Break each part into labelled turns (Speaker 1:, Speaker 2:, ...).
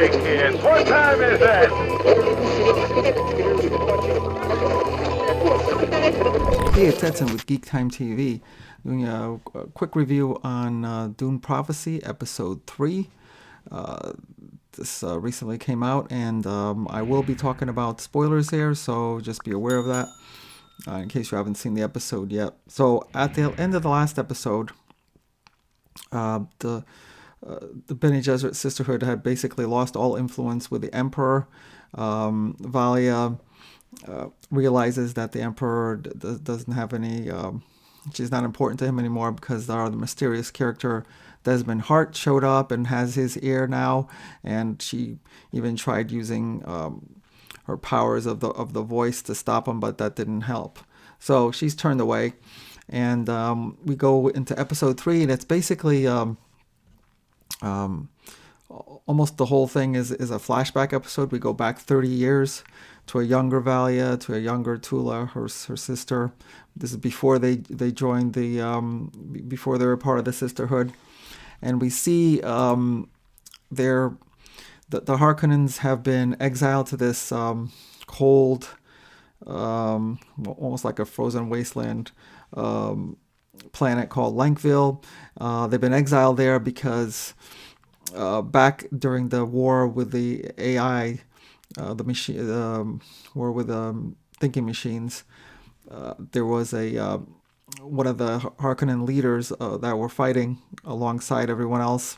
Speaker 1: Hey kids, what time is it?
Speaker 2: Hey, it's Edson with GeekTime TV, doing a quick review on Dune Prophecy, Episode 3. This recently came out, and I will be talking about spoilers here, so just be aware of that in case you haven't seen the episode yet. So, at the end of the last episode, the Bene Gesserit Sisterhood had basically lost all influence with the Emperor. Valia realizes that the Emperor doesn't have any, she's not important to him anymore because the mysterious character Desmond Hart showed up and has his ear now, and she even tried using her powers of the voice to stop him, but that didn't help. So she's turned away, and we go into episode 3, and it's basically almost the whole thing is a flashback episode. We go back 30 years to a younger Valia, to a younger Tula, her sister. This is before they joined before they were part of the Sisterhood. And we see the Harkonnens have been exiled to this cold, almost like a frozen wasteland planet called Lankville. They've been exiled there because back during the war with the AI, the machine, war with thinking machines, there was one of the Harkonnen leaders that were fighting alongside everyone else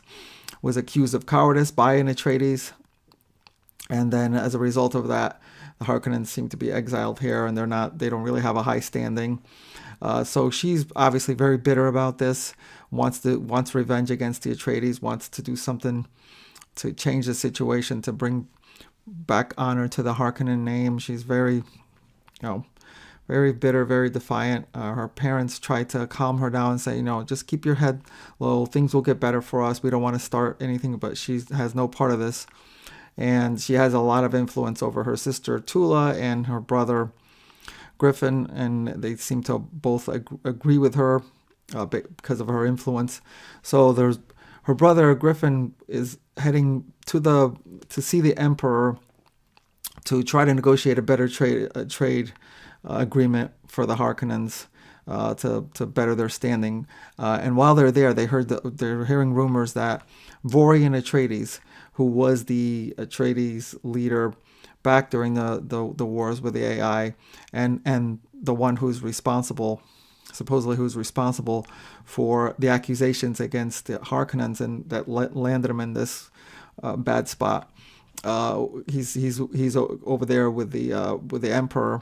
Speaker 2: was accused of cowardice by an Atreides, and then as a result of that, the Harkonnens seem to be exiled here, and they don't really have a high standing. So she's obviously very bitter about this, wants revenge against the Atreides, wants to do something to change the situation, to bring back honor to the Harkonnen name. She's very bitter, very defiant. Her parents try to calm her down and say, just keep your head low. Things will get better for us. We don't want to start anything, but she has no part of this. And she has a lot of influence over her sister Tula and her brother Griffin, and they seem to both agree with her because of her influence. So her brother Griffin is heading to see the Emperor to try to negotiate a better trade agreement for the Harkonnens to better their standing. And while they're there, they're hearing rumors that Vorian Atreides, who was the Atreides leader back during the wars with the AI, and the one supposedly who's responsible for the accusations against the Harkonnens and that landed him in this bad spot. He's over there with the Emperor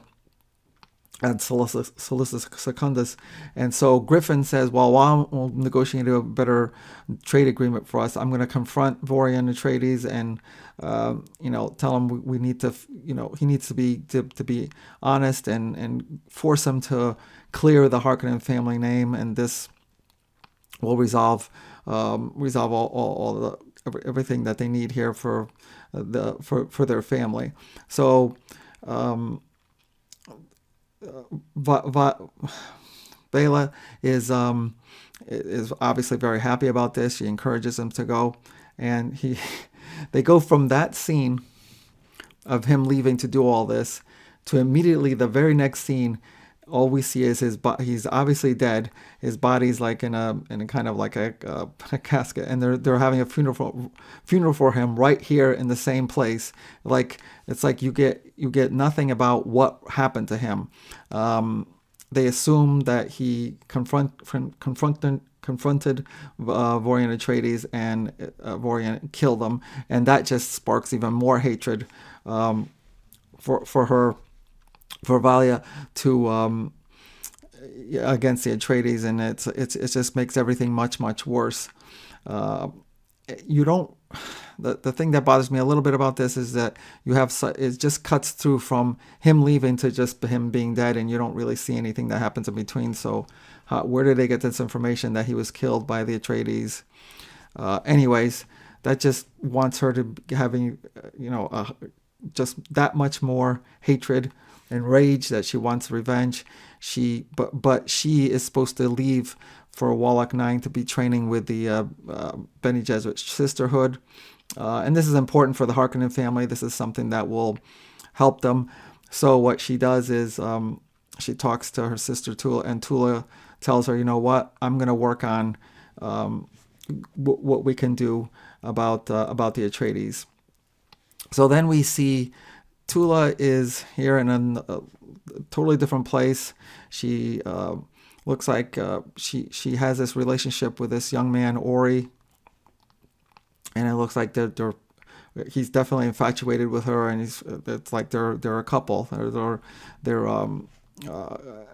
Speaker 2: and Solicitus Secundus. And so Griffin says, well, while we'll negotiate a better trade agreement for us, I'm going to confront Vorian Atreides and tell him we need to, he needs to be honest and force him to clear the Harkonnen family name, and this will resolve all everything that they need here for their family. So Bela is obviously very happy about this. She encourages him to go, and they go from that scene of him leaving to do all this to immediately the very next scene. All we see is he's obviously dead. His body's like in a kind of like a casket, and they're having a funeral for him right here in the same place. Like it's like you get nothing about what happened to him. They assume that he confronted Vorian Atreides, and Vorian killed them, and that just sparks even more hatred for Valia to against the Atreides, and it just makes everything much worse. The thing that bothers me a little bit about this is that it just cuts through from him leaving to just him being dead, and you don't really see anything that happens in between. So where did they get this information that he was killed by the Atreides? Anyways, that just wants her to having just that much more hatred and rage, that she wants revenge. But she is supposed to leave for Wallach 9 to be training with the Bene Gesserit Sisterhood, And this is important for the Harkonnen family. This is something that will help them. So what she does is she talks to her sister Tula, and Tula tells her, you know what, I'm going to work on what we can do about the Atreides. So then we see Tula is here in a totally different place. She looks like she has this relationship with this young man Ori, and it looks like he's definitely infatuated with her, and it's like they're a couple. They're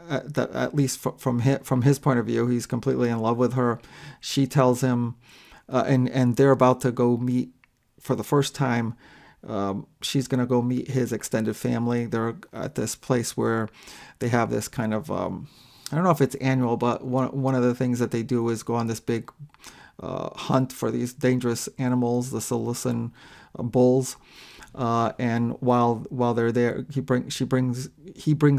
Speaker 2: at least from his point of view, he's completely in love with her. She tells him, and they're about to go meet for the first time. She's going to go meet his extended family. They're at this place where they have this kind of I don't know if it's annual, but one of the things that they do is go on this big hunt for these dangerous animals, the Silesian bulls. And while they're there, he brings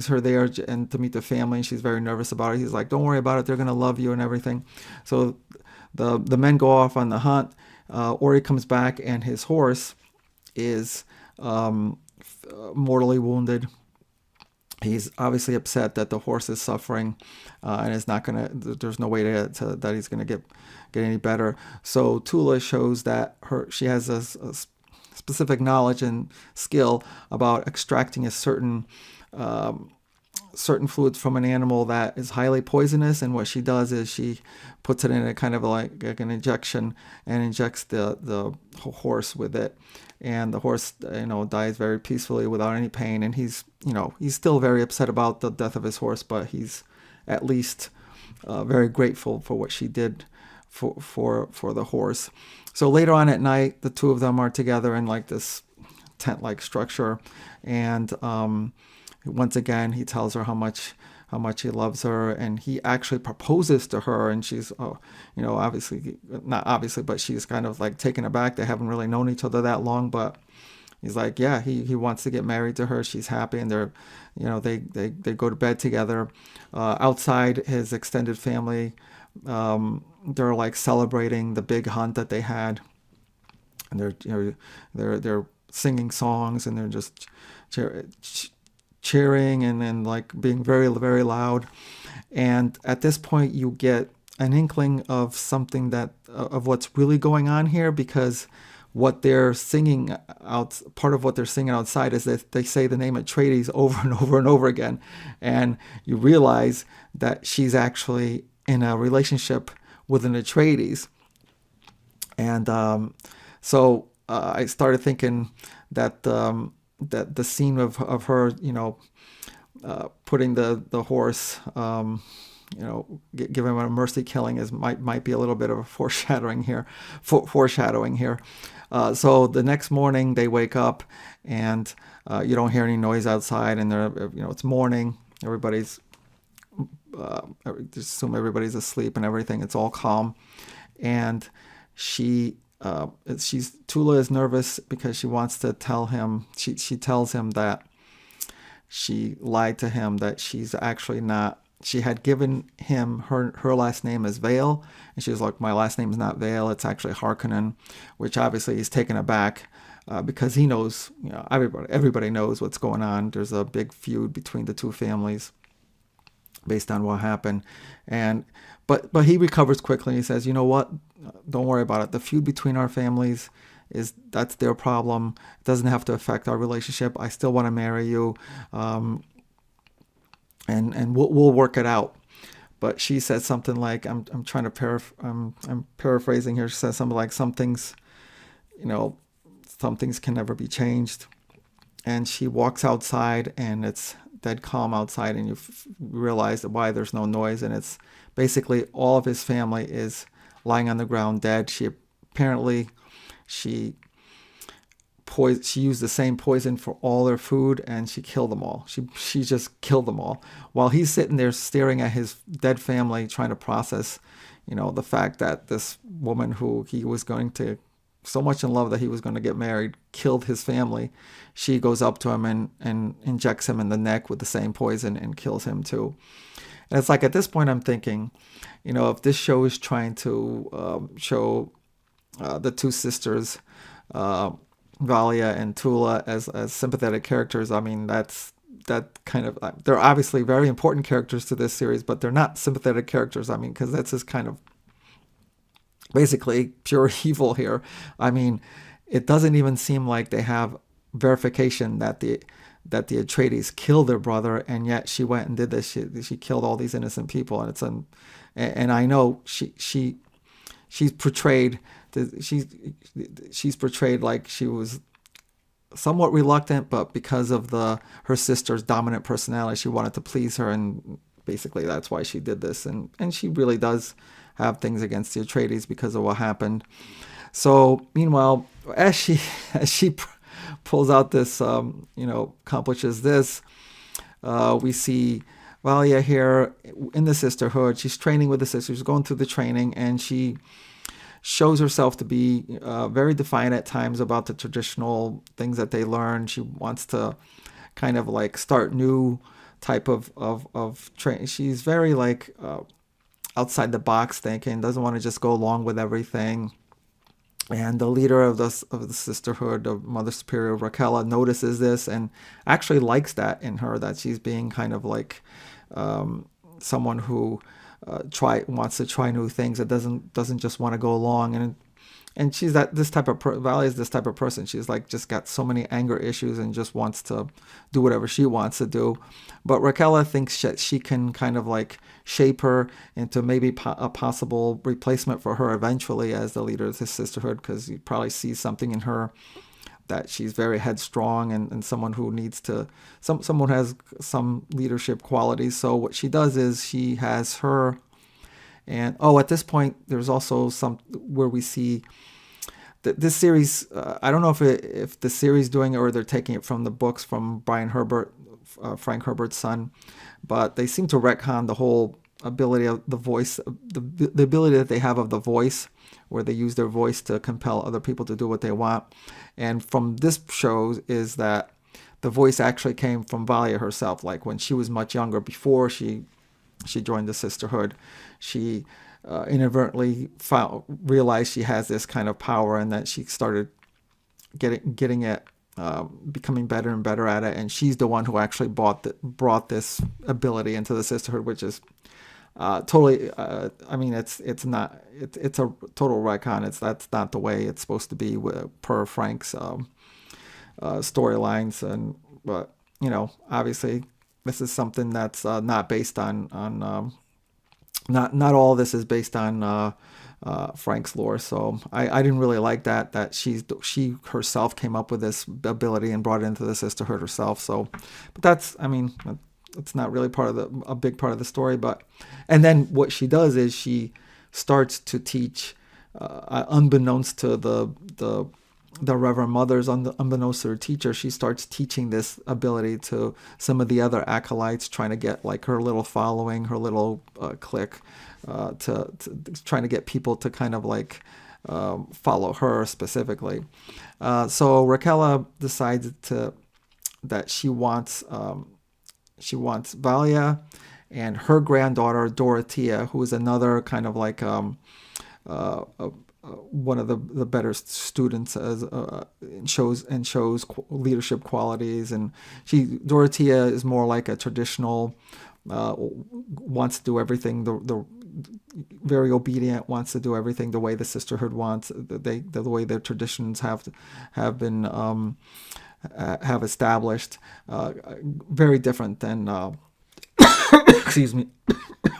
Speaker 2: her there and to meet the family. And she's very nervous about it. He's like, "Don't worry about it. They're gonna love you and everything." So the men go off on the hunt. Ori comes back, and his horse is mortally wounded. He's obviously upset that the horse is suffering, and is not gonna. There's no way that he's gonna get any better. So Tula shows that she has a specific knowledge and skill about extracting a certain fluids from an animal that is highly poisonous. And what she does is she puts it in a kind of like an injection and injects the horse with it. And the horse, dies very peacefully without any pain. And he's still very upset about the death of his horse, but he's at least very grateful for what she did for the horse. So later on at night, the two of them are together in like this tent-like structure, and once again he tells her how much he loves her, and he actually proposes to her, and she's obviously not obviously, but she's kind of like taken aback. They haven't really known each other that long, but he's like, yeah, he wants to get married to her. She's happy, and they go to bed together. Outside, his extended family, they're like celebrating the big hunt that they had, and they're singing songs, and they're just cheering and then like being very, very loud. And at this point, you get an inkling of something of what's really going on here, because what they're singing part of what they're singing outside is that they say the name Atreides over and over and over again, and you realize that she's actually in a relationship with an Atreides. And so I started thinking that that the scene of her, putting the horse, giving him a mercy killing might be a little bit of a foreshadowing here. So the next morning they wake up, and you don't hear any noise outside, and it's morning. Everybody's just assume everybody's asleep and everything. It's all calm, and Tula is nervous because she wants to tell him. She tells him that she lied to him, that she's actually not. She had given him her last name as Vale, and she was like, "My last name is not Vale. It's actually Harkonnen," which obviously he's taken aback because he knows. Everybody knows what's going on. There's a big feud between the two families based on what happened, but he recovers quickly. He says, "You know what? Don't worry about it. The feud between our families that's their problem. It doesn't have to affect our relationship. I still want to marry you, and we'll work it out." But she says something like, I'm paraphrasing here. She says something like, some things can never be changed. And she walks outside, and it's dead calm outside, and you realize why there's no noise, and it's basically all of his family is lying on the ground dead. She used the same poison for all their food, and she killed them all. She just killed them all, while he's sitting there staring at his dead family, trying to process the fact that this woman who he was going to so much in love that he was going to get married killed his family. She goes up to him and injects him in the neck with the same poison and kills him too. And it's like, at this point I'm thinking, if this show is trying to show the two sisters Valia and Tula as sympathetic characters. I mean, that kind of, they're obviously very important characters to this series, but they're not sympathetic characters. I mean, because that's just kind of basically pure evil here. I mean, it doesn't even seem like they have verification that the Atreides killed their brother, and yet she went and did this. She killed all these innocent people, and and I know she's portrayed she's portrayed like she was somewhat reluctant, but because of her sister's dominant personality, she wanted to please her, and basically that's why she did this. And she really does have things against the Atreides because of what happened. So meanwhile, as she pulls out this, accomplishes this, we see Valia here in the Sisterhood. She's training with the sisters, going through the training, and she shows herself to be very defiant at times about the traditional things that they learn. She wants to kind of like start new type of training. She's very like outside the box thinking, doesn't want to just go along with everything. And the leader of the Sisterhood, the Mother Superior, Raquella, notices this and actually likes that in her, that she's being kind of like someone who wants to try new things, that doesn't just want to go along. And she's this type of Valley is this type of person. She's like just got so many anger issues and just wants to do whatever she wants to do. But Raquella thinks that she can kind of like shape her into maybe a possible replacement for her eventually as the leader of the Sisterhood, because you probably see something in her that she's very headstrong and someone who needs to, someone has some leadership qualities. So what she does is she has her, and at this point there's also some where we see that this series, I don't know if the series doing it or they're taking it from the books from Frank Herbert's son, but they seem to retcon the whole ability of the voice, the ability that they have of the voice, where they use their voice to compel other people to do what they want. And from this show is that the voice actually came from Valia herself. Like when she was much younger, before she joined the Sisterhood, she inadvertently realized she has this kind of power, and that she started getting it, becoming better and better at it. And she's the one who actually brought this ability into the Sisterhood, which is totally. I mean, it's a total retcon. That's not the way it's supposed to be per Frank's storylines. But obviously, this is something that's not based on not all of this is based on Frank's lore. So I didn't really like that she herself came up with this ability and brought it into the Sisterhood herself. So, but that's, I mean, it's not really a big part of the story. But, and then what she does is she starts to teach, unbeknownst to the Reverend Mothers, unbeknownst to her teacher, she starts teaching this ability to some of the other acolytes, trying to get like her little following, her little clique, to trying to get people to kind of like follow her specifically. So Raquella decides that she wants Valia and her granddaughter Dorothea, who is another kind of like one of the better students as shows leadership qualities. And Dorothea is more like a traditional, wants to do everything the very obedient, wants to do everything the way the Sisterhood wants, the way their traditions have been have established. Very different than excuse me,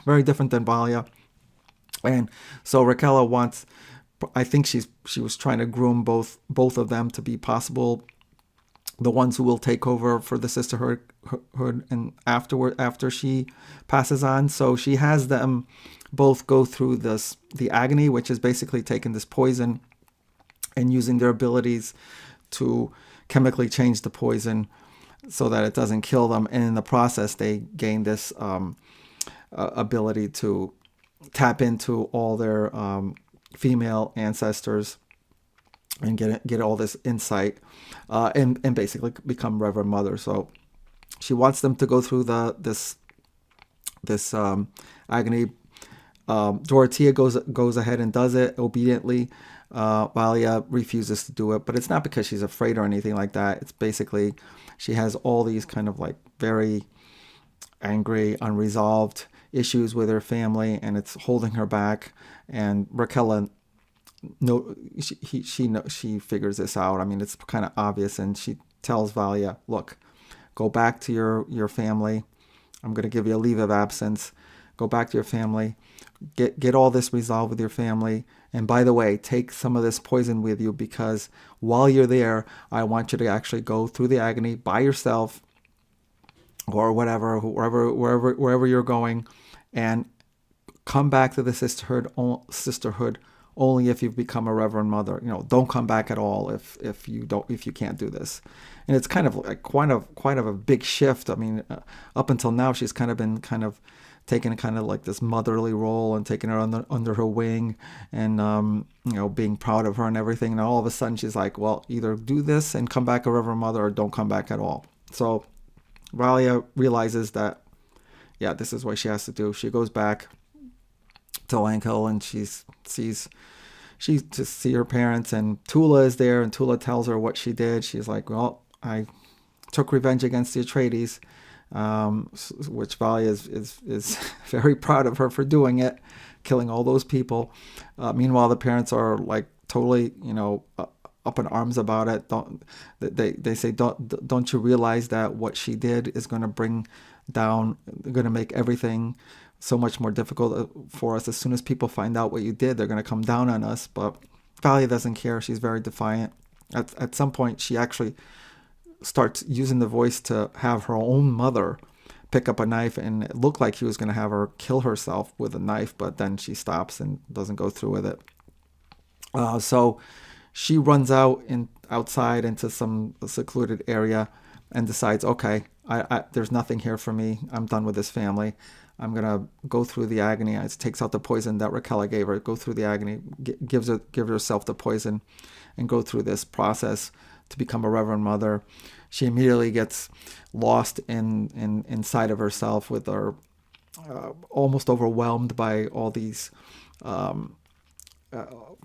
Speaker 2: very different than Valia. And so Raquella wants, I think she was trying to groom both of them to be possible the ones who will take over for the Sisterhood and after she passes on. So she has them both go through the agony, which is basically taking this poison and using their abilities to chemically change the poison so that it doesn't kill them. And in the process, they gain this ability to tap into all their female ancestors and get all this insight, and basically become Reverend Mother. So she wants them to go through this agony. Dorothea goes ahead and does it obediently. Valia refuses to do it, but it's not because she's afraid or anything like that. It's basically she has all these kind of like very angry, unresolved issues with her family, and it's holding her back. And Raquella, no, she figures this out. I mean, it's kind of obvious, and she tells Valia, "Look, go back to your family. I'm going to give you a leave of absence. Go back to your family. Get all this resolved with your family. And by the way, take some of this poison with you, because while you're there, I want you to actually go through the agony by yourself, or whatever, wherever you're going, and come back to the sisterhood only if you've become a reverend mother. Don't come back at all if you can't do this." And it's kind of like quite of a big shift. I mean, up until now, she's kind of been taking kind of like this motherly role and taking her under her wing, and being proud of her and everything. And all of a sudden, she's like, well, either do this and come back a reverend mother, or don't come back at all. So Valia realizes that, yeah, this is what she has to do. She goes back to Langhill, and she to see her parents, and Tula is there, and Tula tells her what she did. She's like, well, I took revenge against the Atreides, which Valia is very proud of her for doing it, killing all those people. Meanwhile, the parents are like totally, up in arms about it. They say, don't you realize that what she did is going to make everything so much more difficult for us. As soon as people find out what you did, they're going to come down on us. But Valia doesn't care. She's very defiant. At some point, she actually starts using the voice to have her own mother pick up a knife, and it looked like he was going to have her kill herself with a knife, but then she stops and doesn't go through with it. So she runs outside into some secluded area and decides, okay, there's nothing here for me. I'm done with this family. I'm going to go through the agony. It takes out the poison that Raquella gave her, go through the agony, give herself the poison, and go through this process to become a reverend mother. She immediately gets lost inside of herself, with her almost overwhelmed by all these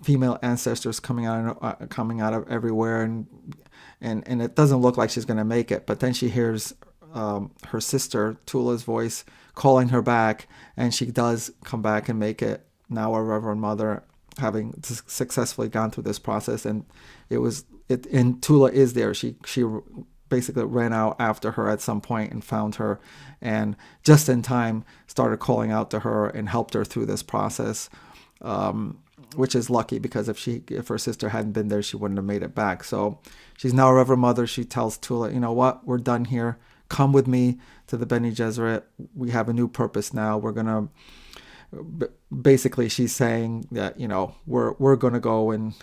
Speaker 2: female ancestors coming out of everywhere, and it doesn't look like she's going to make it. But then she hears her sister Tula's voice calling her back, and she does come back and make it, now a reverend mother, having successfully gone through this process. And and Tula is there. She basically ran out after her at some point and found her, and just in time started calling out to her and helped her through this process, which is lucky, because if her sister hadn't been there, she wouldn't have made it back. So she's now a reverend mother. She tells Tula, you know what, we're done here. Come with me to the Bene Gesserit. We have a new purpose now. We're gonna, basically, she's saying that, we're gonna go and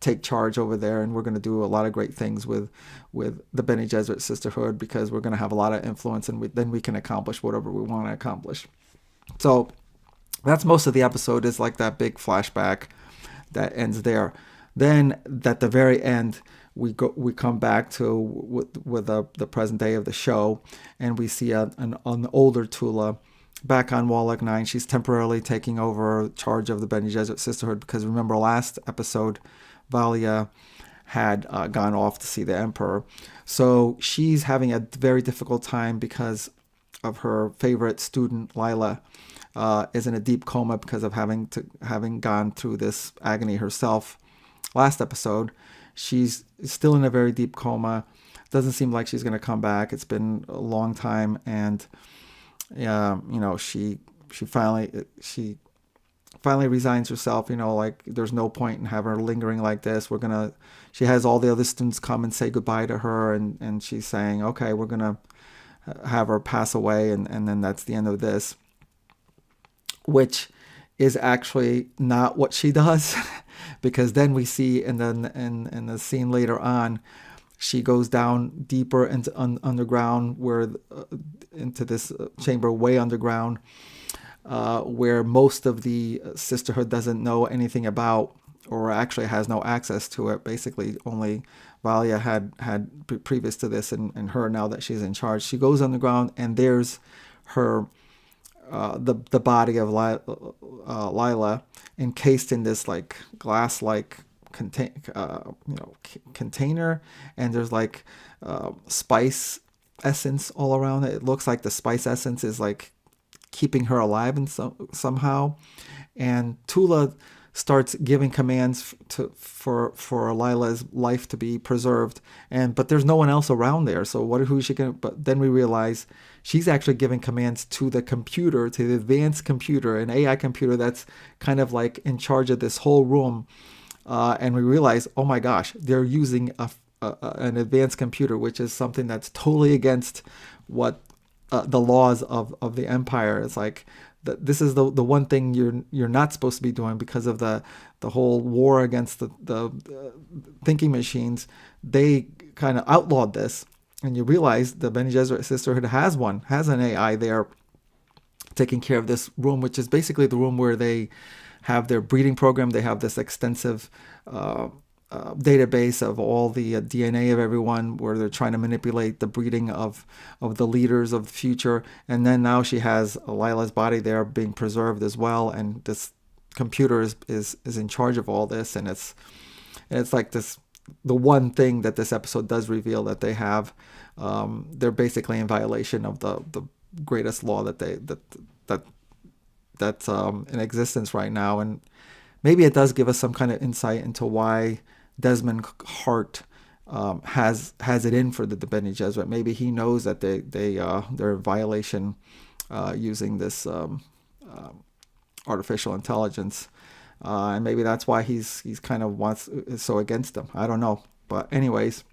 Speaker 2: take charge over there, and we're going to do a lot of great things with the Bene Gesserit sisterhood, because we're going to have a lot of influence, and then we can accomplish whatever we want to accomplish. So that's most of the episode, is like that big flashback that ends there. Then at the very end, we come back to with the present day of the show, and we see an older Tula back on Wallach 9. She's temporarily taking over charge of the Bene Gesserit sisterhood, because remember last episode, Valia had gone off to see the Emperor. So she's having a very difficult time because of her favorite student, Lila, is in a deep coma because of having gone through this agony herself. Last episode, she's still in a very deep coma. Doesn't seem like she's going to come back. It's been a long time, and she finally resigns herself, like there's no point in having her lingering like this. She has all the other students come and say goodbye to her, and she's saying, okay, we're going to have her pass away, and then that's the end of this, which is actually not what she does, because then we see in the scene later on, she goes down deeper into underground, into this chamber way underground, where most of the sisterhood doesn't know anything about, or actually has no access to it. Basically, only Valia had previous to this, and her, now that she's in charge. She goes underground, and there's her the body of Lila encased in this like glass-like container, and there's like spice essence all around it. It looks like the spice essence is like keeping her alive in somehow. And Tula starts giving commands for Lila's life to be preserved, but there's no one else around there. So who is she gonna? But then we realize she's actually giving commands to the computer, to the advanced computer, an AI computer that's kind of like in charge of this whole room. And we realize, oh my gosh, they're using an advanced computer, which is something that's totally against what the laws of the Empire. It's like this is the one thing you're not supposed to be doing because of the whole war against the thinking machines. They kind of outlawed this, and you realize the Bene Gesserit Sisterhood has an AI there taking care of this room, which is basically the room where they have their breeding program. They have this extensive database of all the DNA of everyone, where they're trying to manipulate the breeding of the leaders of the future. And then now she has Lila's body there being preserved as well, and this computer is in charge of all this. And it's like this, the one thing that this episode does reveal that they have, they're basically in violation of the greatest law that's in existence right now. And maybe it does give us some kind of insight into why Desmond Hart has it in for the Bene Gesserit. Maybe he knows that they're in violation using this artificial intelligence, and maybe that's why he's kind of is so against them. I don't know, but anyways,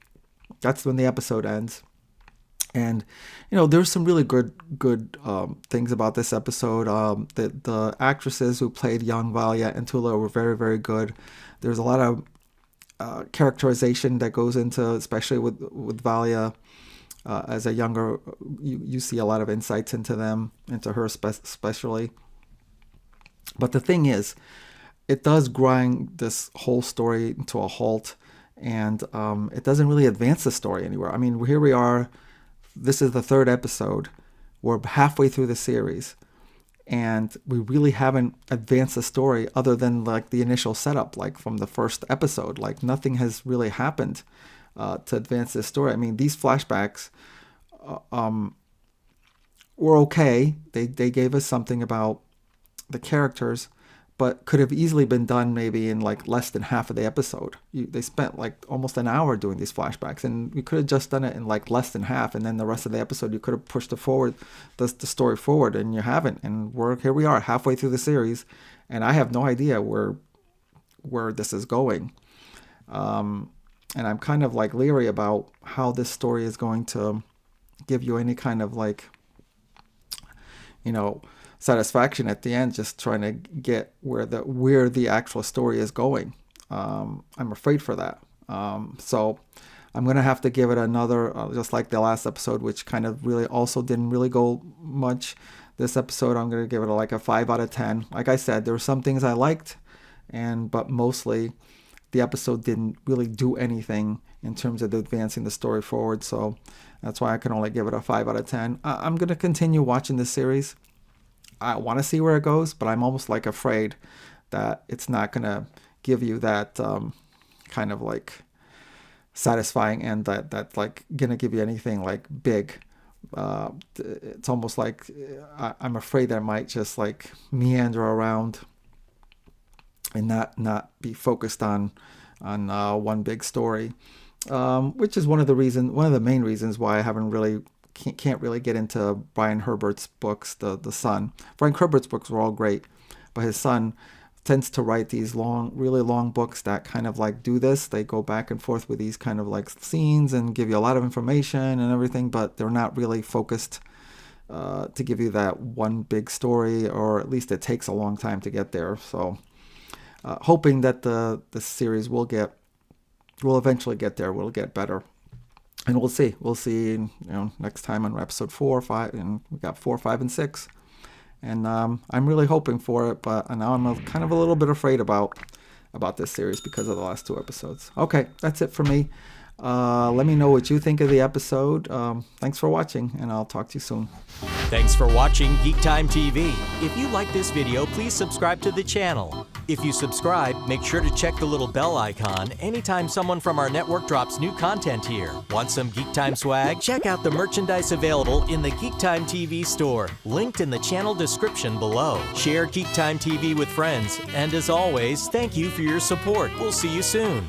Speaker 2: that's when the episode ends. And there's some really good things about this episode. The actresses who played young Valia and Tula were very, very good. There's a lot of characterization that goes into, especially with Valia as a younger. You see a lot of insights into her especially. But the thing is, it does grind this whole story into a halt, and it doesn't really advance the story anywhere. I mean, here we are. This is the third episode. We're halfway through the series, and we really haven't advanced the story other than like the initial setup, like from the first episode. Like nothing has really happened to advance this story. I mean, these flashbacks were okay. They gave us something about the characters, but could have easily been done maybe in like less than half of the episode. They spent like almost an hour doing these flashbacks, and we could have just done it in like less than half, and then the rest of the episode you could have pushed the story forward, and you haven't. And here we are halfway through the series, and I have no idea where this is going. And I'm kind of like leery about how this story is going to give you any kind of like, satisfaction at the end, just trying to get where the actual story is going. I'm afraid for that. So I'm going to have to give it another, just like the last episode, which kind of really also didn't really go much. This episode, I'm going to give it like a 5 out of 10. Like I said, there were some things I liked, but mostly the episode didn't really do anything in terms of advancing the story forward. So that's why I can only give it a 5 out of 10. I'm going to continue watching this series. I want to see where it goes, but I'm almost like afraid that it's not going to give you that kind of like satisfying end that's like going to give you anything like big. It's almost like I'm afraid that I might just like meander around and not be focused on one big story, which is one of the main reasons why I can't really get into Brian Herbert's books, the son. Brian Herbert's books were all great, but his son tends to write these really long books that kind of like do this. They go back and forth with these kind of like scenes and give you a lot of information and everything, but they're not really focused to give you that one big story, or at least it takes a long time to get there. So hoping that the series will eventually get there, will get better. And we'll see, next time on episode 4 or 5, and we got 4, 5, and 6. And I'm really hoping for it, but now I'm kind of a little bit afraid about this series because of the last 2 episodes. Okay, that's it for me. Let me know what you think of the episode. Thanks for watching, and I'll talk to you soon.
Speaker 3: Thanks for watching GeekTime TV. If you like this video, please subscribe to the channel. If you subscribe, make sure to check the little bell icon anytime someone from our network drops new content here. Want some GeekTime swag? Check out the merchandise available in the GeekTime TV store, linked in the channel description below. Share GeekTime TV with friends, and as always, thank you for your support. We'll see you soon.